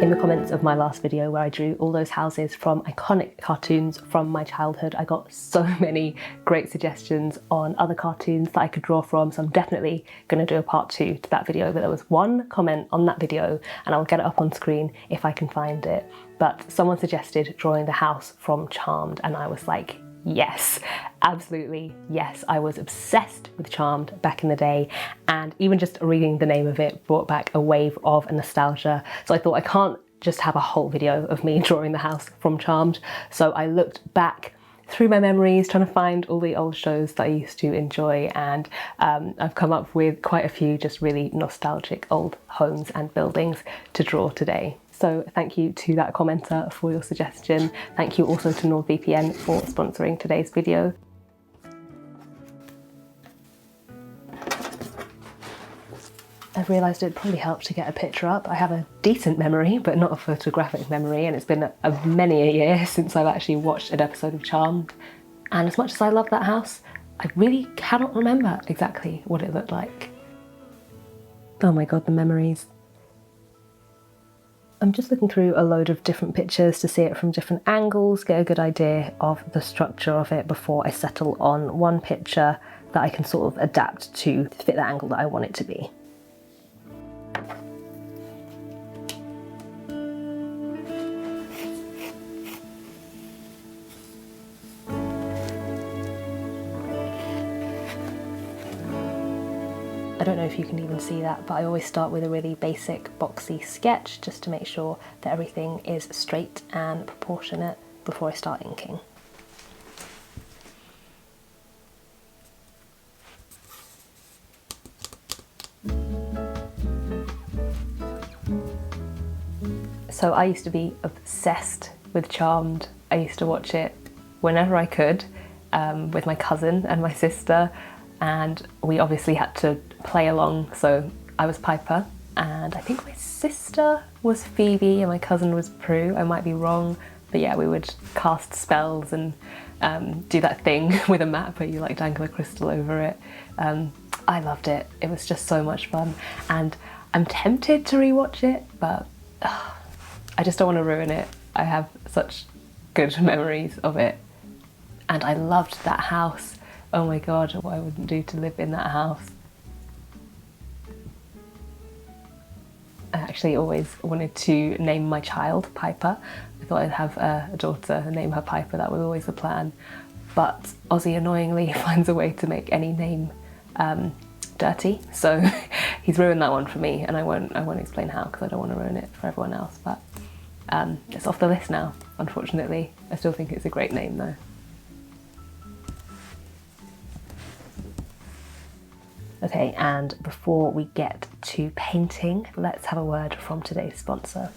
In the comments of my last video where I drew all those houses from iconic cartoons from my childhood, I got so many great suggestions on other cartoons that I could draw from, so I'm definitely going to do a part 2 to that video. But there was one comment on that video, and I'll get it up on screen if I can find it, but someone suggested drawing the house from Charmed, and I was like, yes, absolutely yes. I was obsessed with Charmed back in the day, and even just reading the name of it brought back a wave of nostalgia. So I thought, I can't just have a whole video of me drawing the house from Charmed. So I looked back through my memories, trying to find all the old shows that I used to enjoy, and I've come up with quite a few just really nostalgic old homes and buildings to draw today. So thank you to that commenter for your suggestion. Thank you also to NordVPN for sponsoring today's video. I've realised it'd probably help to get a picture up. I have a decent memory, but not a photographic memory, and it's been many a year since I've actually watched an episode of Charmed. And as much as I love that house, I really cannot remember exactly what it looked like. Oh my god, the memories. I'm just looking through a load of different pictures to see it from different angles, get a good idea of the structure of it before I settle on one picture that I can sort of adapt to fit the angle that I want it to be. I don't know if you can even see that, but I always start with a really basic boxy sketch just to make sure that everything is straight and proportionate before I start inking. So I used to be obsessed with Charmed. I used to watch it whenever I could with my cousin and my sister, and we obviously had to play along. So I was Piper, and I think my sister was Phoebe and my cousin was Prue. I might be wrong, but yeah, we would cast spells and do that thing with a map where you like dangle a crystal over it. I loved it. It was just so much fun, and I'm tempted to rewatch it, but I just don't want to ruin it. I have such good memories of it, and I loved that house. Oh my god, what I wouldn't do to live in that house. I actually always wanted to name my child Piper. I thought I'd have a daughter and name her Piper. That was always the plan. But Ozzy annoyingly finds a way to make any name dirty, so he's ruined that one for me, and I won't explain how, because I don't want to ruin it for everyone else. But it's off the list now, unfortunately. I still think it's a great name though. Okay, and before we get to painting, let's have a word from today's sponsor.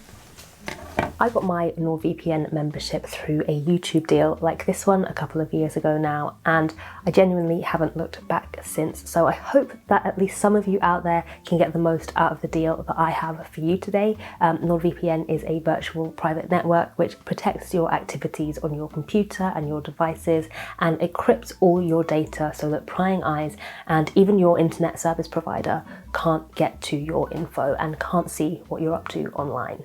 I got my NordVPN membership through a YouTube deal like this one a couple of years ago now, and I genuinely haven't looked back since. So I hope that at least some of you out there can get the most out of the deal that I have for you today. NordVPN is a virtual private network which protects your activities on your computer and your devices, and encrypts all your data so that prying eyes and even your internet service provider can't get to your info and can't see what you're up to online.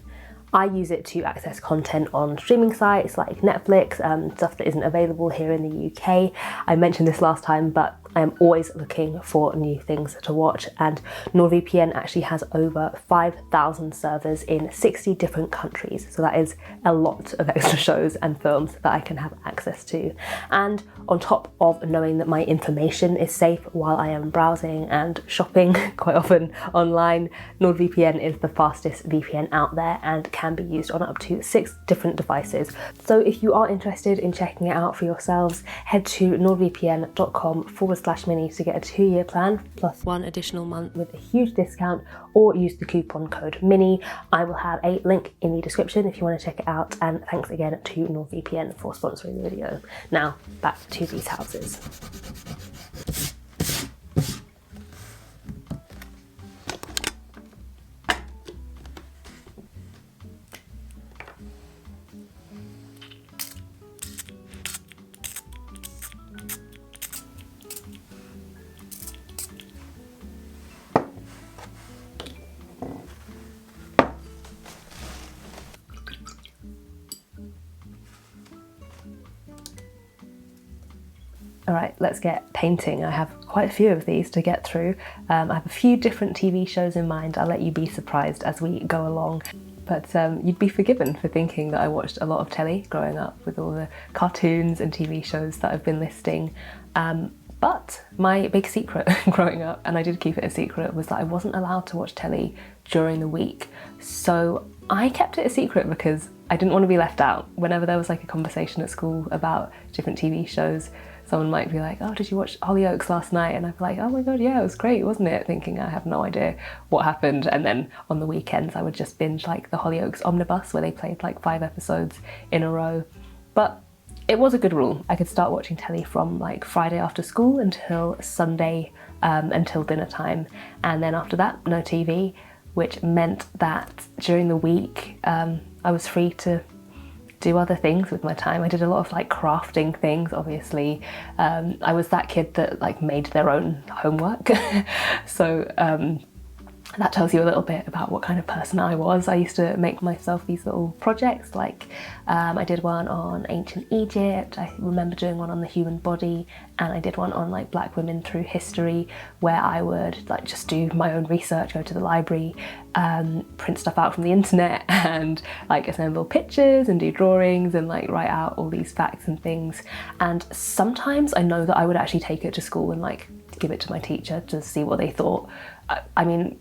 I use it to access content on streaming sites like Netflix, stuff that isn't available here in the UK. I mentioned this last time, but I am always looking for new things to watch, and NordVPN actually has over 5,000 servers in 60 different countries, so that is a lot of extra shows and films that I can have access to. And on top of knowing that my information is safe while I am browsing and shopping quite often online, NordVPN is the fastest VPN out there and can be used on up to 6 different devices. So if you are interested in checking it out for yourselves, head to nordvpn.com/Minnie to get a 2-year plan plus 1 additional month with a huge discount, or use the coupon code Minnie. I will have a link in the description if you want to check it out, and thanks again to NordVPN for sponsoring the video. Now back to these houses. All right, let's get painting. I have quite a few of these to get through. I have a few different TV shows in mind. I'll let you be surprised as we go along. But you'd be forgiven for thinking that I watched a lot of telly growing up with all the cartoons and TV shows that I've been listing. But my big secret growing up, and I did keep it a secret, was that I wasn't allowed to watch telly during the week. So I kept it a secret because I didn't want to be left out. Whenever there was like a conversation at school about different TV shows, someone might be like, oh, did you watch Hollyoaks last night? And I'd be like, oh my God, yeah, it was great, wasn't it? Thinking I have no idea what happened. And then on the weekends, I would just binge like the Hollyoaks omnibus where they played like 5 episodes in a row. But it was a good rule. I could start watching telly from like Friday after school until Sunday, until dinner time. And then after that, no TV, which meant that during the week, I was free to do other things with my time. I did a lot of like crafting things, obviously. I was that kid that like made their own homework. So that tells you a little bit about what kind of person I was. I used to make myself these little projects, like I did one on ancient Egypt, I remember doing one on the human body, and I did one on like black women through history, where I would like just do my own research, go to the library, print stuff out from the internet and like assemble pictures and do drawings and like write out all these facts and things. And sometimes I know that I would actually take it to school and like give it to my teacher to see what they thought. I mean,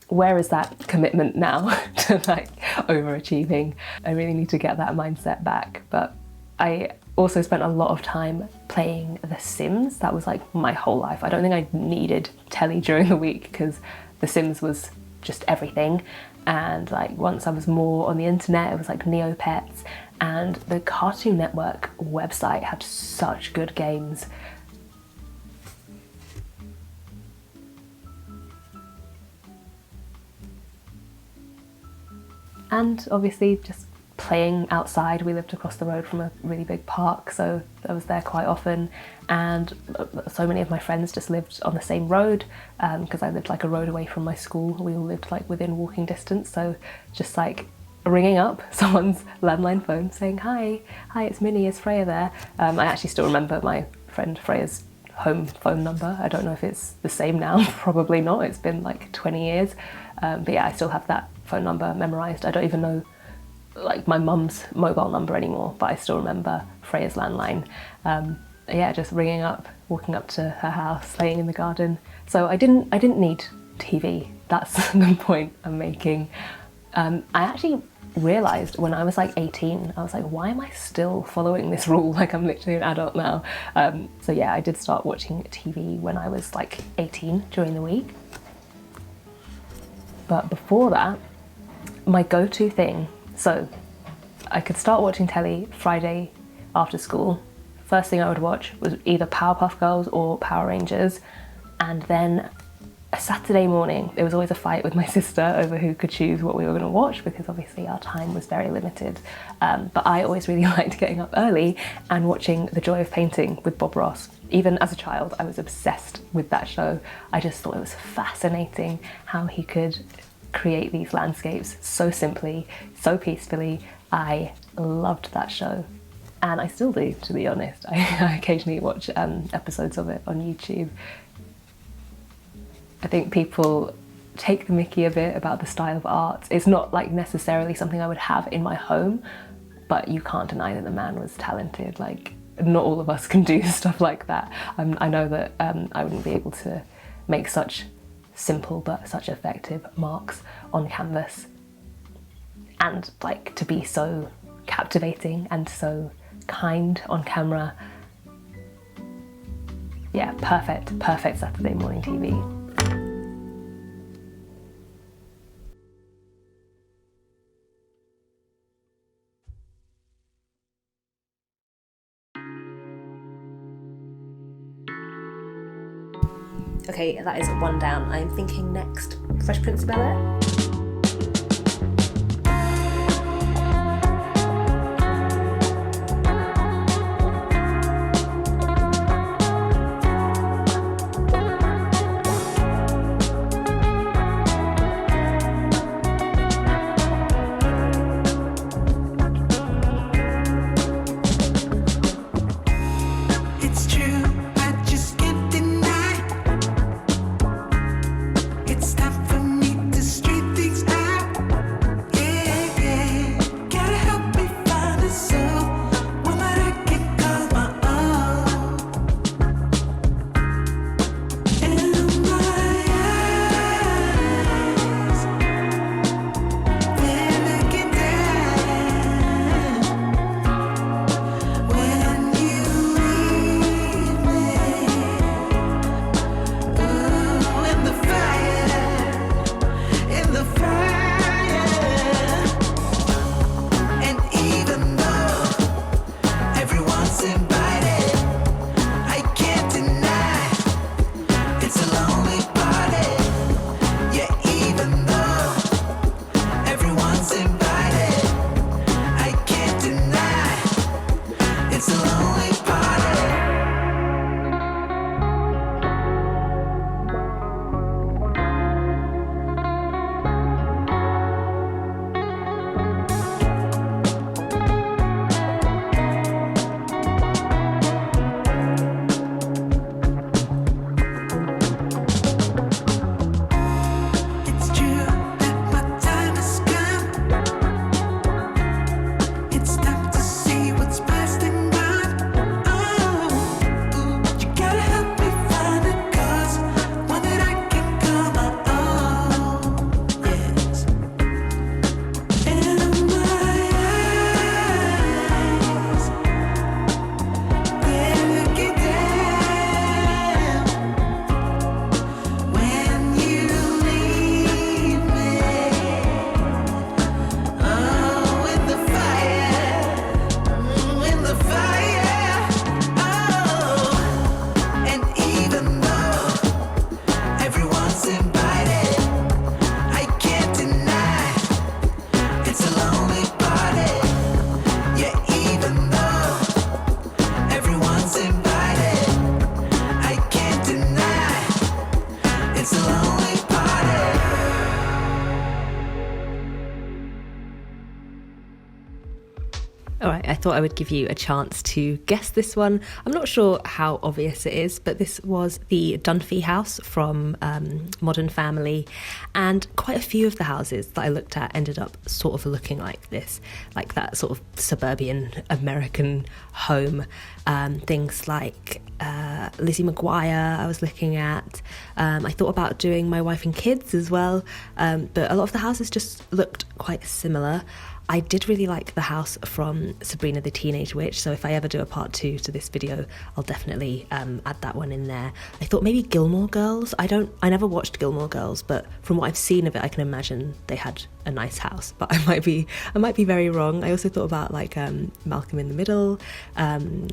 where is that commitment now to like overachieving? I really need to get that mindset back. But I also spent a lot of time playing The Sims. That was like my whole life. I don't think I needed telly during the week because The Sims was just everything. And like once I was more on the internet, it was like Neopets, and the Cartoon Network website had such good games. And obviously just playing outside. We lived across the road from a really big park, so I was there quite often, and so many of my friends just lived on the same road because I lived like a road away from my school. We all lived like within walking distance, so just like ringing up someone's landline phone saying, hi, it's Minnie, is Freya there? I actually still remember my friend Freya's home phone number. I don't know if it's the same now, probably not, it's been like 20 years. But yeah, I still have that phone number memorised. I don't even know like my mum's mobile number anymore, but I still remember Freya's landline. Yeah, just ringing up, walking up to her house, playing in the garden. So I didn't need TV. That's the point I'm making. I actually realised when I was like 18, I was like, why am I still following this rule? Like I'm literally an adult now. So yeah, I did start watching TV when I was like 18 during the week. But before that, my go-to thing, so I could start watching telly Friday after school. First thing I would watch was either Powerpuff Girls or Power Rangers. And then a Saturday morning, there was always a fight with my sister over who could choose what we were going to watch, because obviously our time was very limited. But I always really liked getting up early and watching The Joy of Painting with Bob Ross. Even as a child, I was obsessed with that show. I just thought it was fascinating how he could create these landscapes so simply, so peacefully. I loved that show. And I still do, to be honest. I occasionally watch episodes of it on YouTube. I think people take the mickey a bit about the style of art. It's not like necessarily something I would have in my home, but you can't deny that the man was talented. Like, not all of us can do stuff like that. I know that I wouldn't be able to make such simple but such effective marks on canvas, and like to be so captivating and so kind on camera. Yeah, perfect Saturday morning TV. Okay, that is one down. I'm thinking next, Fresh Prince of Bel-Air. It's true. Alright, I thought I would give you a chance to guess this one. I'm not sure how obvious it is, but this was the Dunphy house from Modern Family, and quite a few of the houses that I looked at ended up sort of looking like this, like that sort of suburban American home. Things like Lizzie McGuire I was looking at. I thought about doing My Wife and Kids as well, but a lot of the houses just looked quite similar. I did really like the house from Sabrina the Teenage Witch, so if I ever do a part 2 to this video, I'll definitely add that one in there. I thought maybe Gilmore Girls. I never watched Gilmore Girls, but from what I've seen of it, I can imagine they had a nice house, but I might be very wrong. I also thought about like Malcolm in the Middle,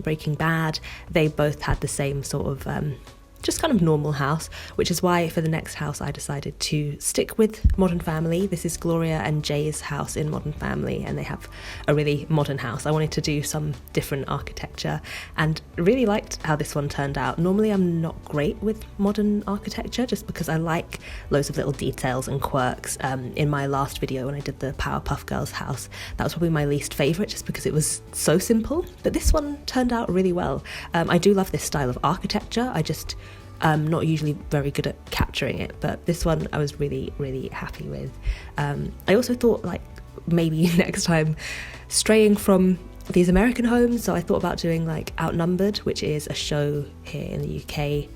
Breaking Bad. They both had the same sort of just kind of normal house, which is why for the next house I decided to stick with Modern Family. This is Gloria and Jay's house in Modern Family, and they have a really modern house. I wanted to do some different architecture and really liked how this one turned out. Normally I'm not great with modern architecture just because I like loads of little details and quirks. In my last video when I did the Powerpuff Girls house, that was probably my least favourite just because it was so simple, but this one turned out really well. I do love this style of architecture. I'm not usually very good at capturing it, but this one I was really, really happy with. I also thought like maybe next time straying from these American homes, so I thought about doing like Outnumbered, which is a show here in the UK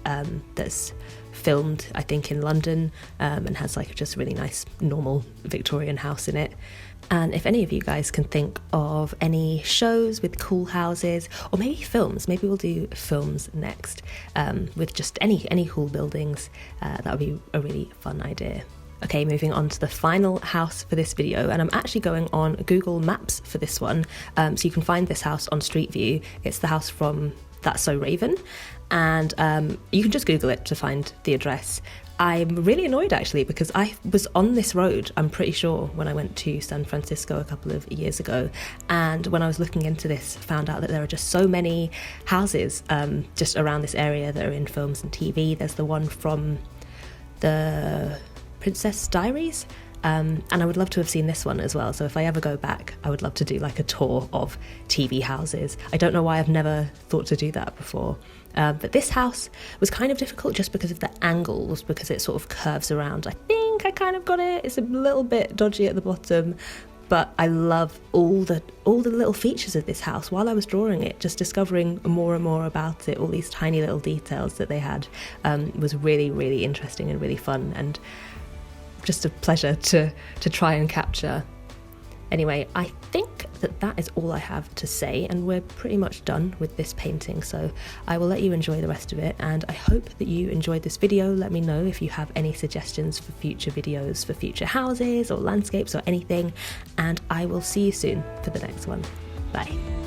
that's filmed I think in London, and has like just a really nice normal Victorian house in it. And if any of you guys can think of any shows with cool houses, or maybe films, maybe we'll do films next, with just any cool buildings, that would be a really fun idea. Okay, moving on to the final house for this video, and I'm actually going on Google Maps for this one, so you can find this house on Street View. It's the house from That's So Raven, and you can just Google it to find the address. I'm really annoyed actually because I was on this road, I'm pretty sure, when I went to San Francisco a couple of years ago, and when I was looking into this found out that there are just so many houses just around this area that are in films and TV. There's the one from the Princess Diaries, and I would love to have seen this one as well, so if I ever go back I would love to do like a tour of TV houses. I don't know why I've never thought to do that before. But this house was kind of difficult just because of the angles, because it sort of curves around. I think I kind of got it. It's a little bit dodgy at the bottom, but I love all the little features of this house. While I was drawing it, just discovering more and more about it, all these tiny little details that they had, was really, really interesting and really fun, and just a pleasure to try and capture. Anyway, I think that is all I have to say, and we're pretty much done with this painting, so I will let you enjoy the rest of it, and I hope that you enjoyed this video. Let me know if you have any suggestions for future videos, for future houses or landscapes or anything, and I will see you soon for the next one. Bye.